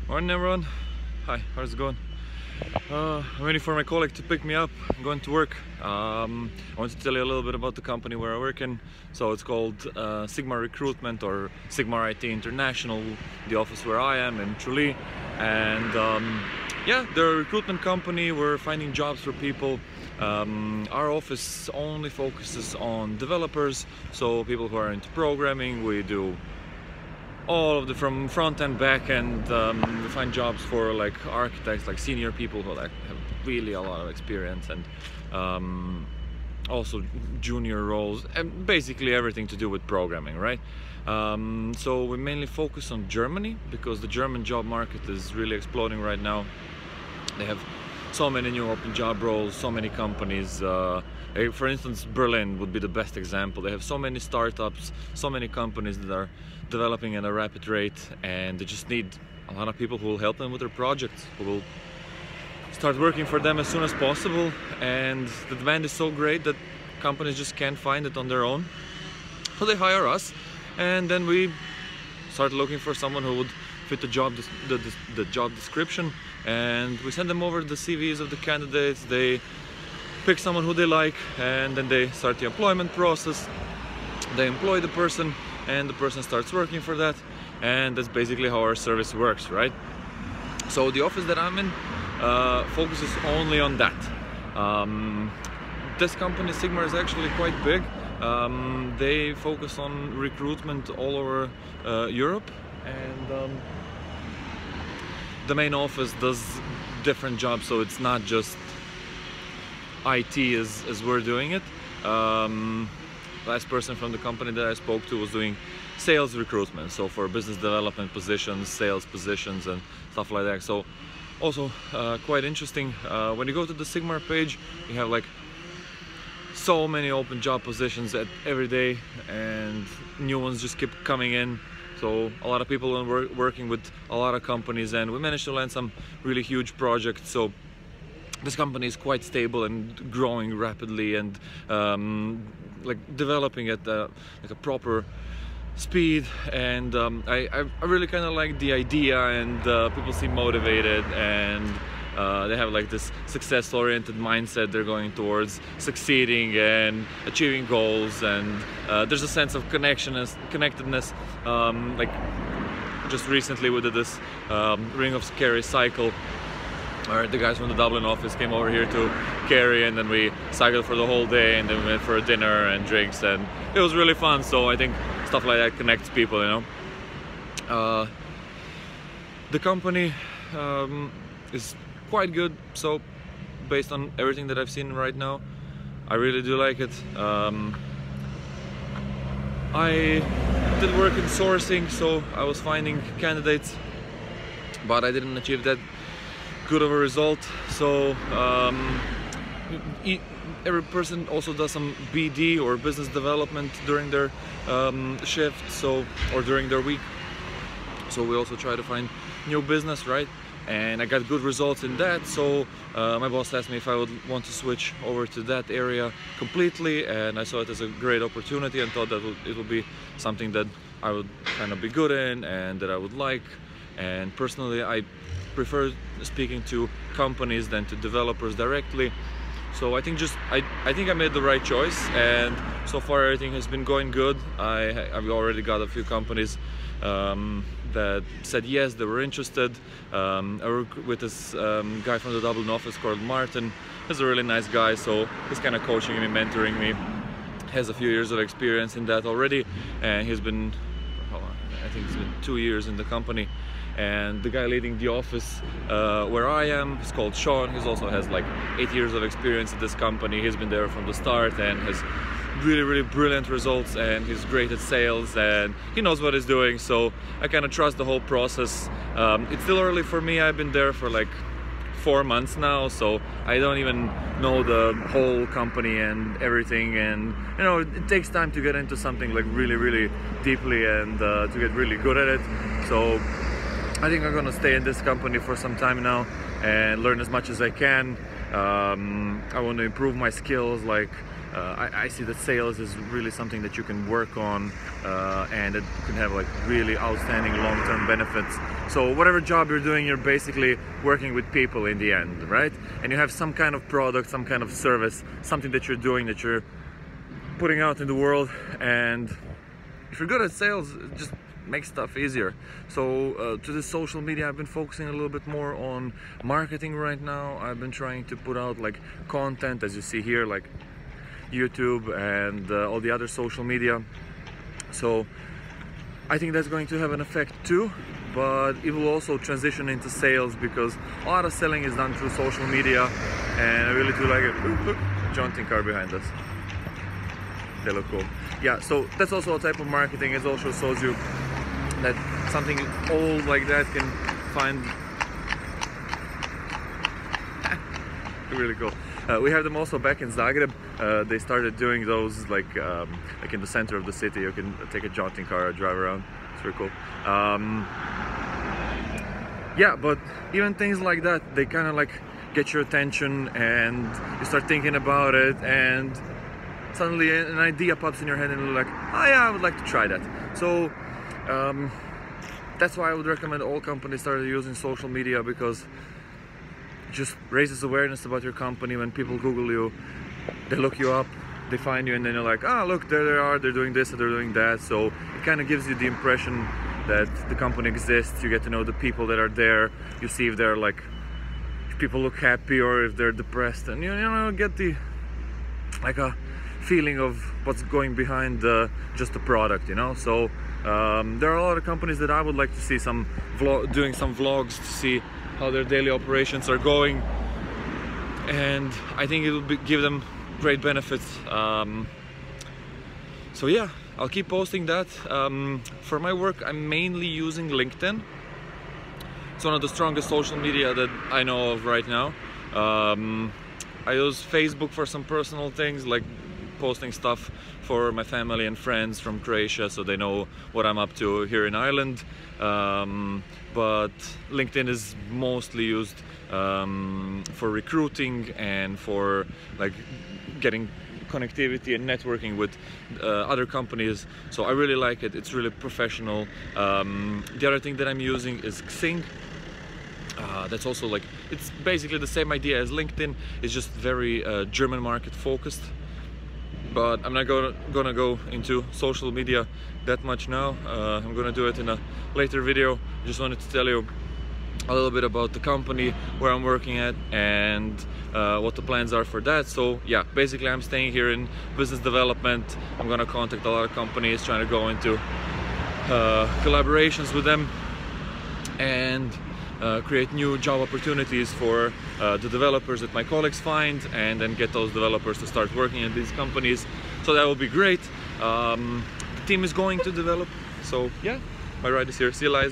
Morning everyone. Hi, how's it going? I'm waiting for my colleague to pick me up. I'm going to work. I want to tell you a little bit about the company where I work in. So it's called Sigmar Recruitment, or Sigmar IT International, the office where I am in Tralee. And yeah, they're a recruitment company. We're finding jobs for people. Our office only focuses on developers, so people who are into programming. We do all of the from front and back end. We find jobs for like architects, like senior people who like have really a lot of experience, and also junior roles, and basically everything to do with programming, right? So we mainly focus on Germany because the German job market is really exploding right now. They have so many new open job roles, so many companies. For instance, Berlin would be the best example. They have so many startups, so many companies that are developing at a rapid rate, and they just need a lot of people who will help them with their projects, who will start working for them as soon as possible. And the demand is so great that companies just can't find it on their own, so they hire us, and then we start looking for someone who would fit the job description, and we send them over the CVs of the candidates. They pick someone who they like, and then they start the employment process. They employ the person, and the person starts working for that, and that's basically how our service works, right? So the office that I'm in focuses only on that. This company, Sigmar, is actually quite big. They focus on recruitment all over Europe, and the main office does different jobs, so it's not just IT as we're doing it. Last person from the company that I spoke to was doing sales recruitment, so for business development positions, sales positions and stuff like that. So also quite interesting. When you go to the Sigmar page, you have like so many open job positions every day, and new ones just keep coming in. So a lot of people are working with a lot of companies, and we managed to land some really huge projects. So this company is quite stable and growing rapidly, and like developing at like a proper speed. And I really kind of like the idea, and people seem motivated, and they have like this success-oriented mindset. They're going towards succeeding and achieving goals, and there's a sense of connectedness. Like just recently we did this Ring of Scary cycle, where the guys from the Dublin office came over here to Kerry, and then we cycled for the whole day, and then we went for a dinner and drinks, and it was really fun. So I think stuff like that connects people, you know. The company is quite good, so based on everything that I've seen right now, I really do like it. I did work in sourcing, so I was finding candidates, but I didn't achieve that good of a result. So every person also does some BD or business development during their shift, so, or during their week. So we also try to find new business, right? And I got good results in that, so my boss asked me if I would want to switch over to that area completely, and I saw it as a great opportunity and thought that it would be something that I would kind of be good in and that I would like. And personally, I prefer speaking to companies than to developers directly. So I think I think I made the right choice, and so far everything has been going good. I've already got a few companies that said yes, they were interested. I work with this guy from the Dublin office called Martin. He's a really nice guy, so he's kind of coaching me, mentoring me. Has a few years of experience in that already, and he's been, I think it's been 2 years in the company. And the guy leading the office where I am is called Sean. He also has like 8 years of experience at this company. He's been there from the start and has really brilliant results, and he's great at sales, and he knows what he's doing. So I kind of trust the whole process. It's still early for me. I've been there for like 4 months now, so I don't even know the whole company and everything, and you know, it takes time to get into something like really deeply and to get really good at it. So I think I'm gonna stay in this company for some time now and learn as much as I can. I want to improve my skills, like I see that sales is really something that you can work on, and it can have like really outstanding long-term benefits. So whatever job you're doing, you're basically working with people in the end, right? And you have some kind of product, some kind of service, something that you're doing, that you're putting out in the world. And if you're good at sales, it just makes stuff easier. So to this social media, I've been focusing a little bit more on marketing right now. I've been trying to put out like content, as you see here, like YouTube and all the other social media. So I think that's going to have an effect too, but it will also transition into sales, because a lot of selling is done through social media, and I really do like it. Look, jaunting car behind us. They look cool. Yeah, so that's also a type of marketing. It also shows you that something old like that can find really cool. We have them also back in Zagreb. They started doing those like in the center of the city. You can take a jaunting car and drive around. It's really cool. Yeah, but even things like that, they kind of like get your attention, and you start thinking about it, and suddenly an idea pops in your head, and you're like, oh yeah, I would like to try that. So that's why I would recommend all companies start using social media, because it just raises awareness about your company. When people Google you, they look you up, they find you, and then you're like, oh look, there they are, they're doing this and they're doing that. So it kind of gives you the impression that the company exists. You get to know the people that are there. You see if they're like, if people look happy or if they're depressed, and you know, get the like a feeling of what's going behind just the product, you know. So there are a lot of companies that I would like to see doing some vlogs to see how their daily operations are going, and I think it will give them great benefits. So yeah, I'll keep posting that. For my work, I'm mainly using LinkedIn. It's one of the strongest social media that I know of right now. I use Facebook for some personal things, like posting stuff for my family and friends from Croatia, so they know what I'm up to here in Ireland. But LinkedIn is mostly used for recruiting and for like getting connectivity and networking with other companies. So I really like it. It's really professional. The other thing that I'm using is Xing. That's also like, it's basically the same idea as LinkedIn. It's just very German market focused. But I'm not gonna go into social media that much now. I'm gonna do it in a later video. Just wanted to tell you a little bit about the company, where I'm working at, and what the plans are for that. So yeah, basically I'm staying here in business development. I'm gonna contact a lot of companies, trying to go into collaborations with them, and create new job opportunities for the developers that my colleagues find, and then get those developers to start working in these companies. So that will be great. The team is going to develop. So yeah, my ride is here. See you guys.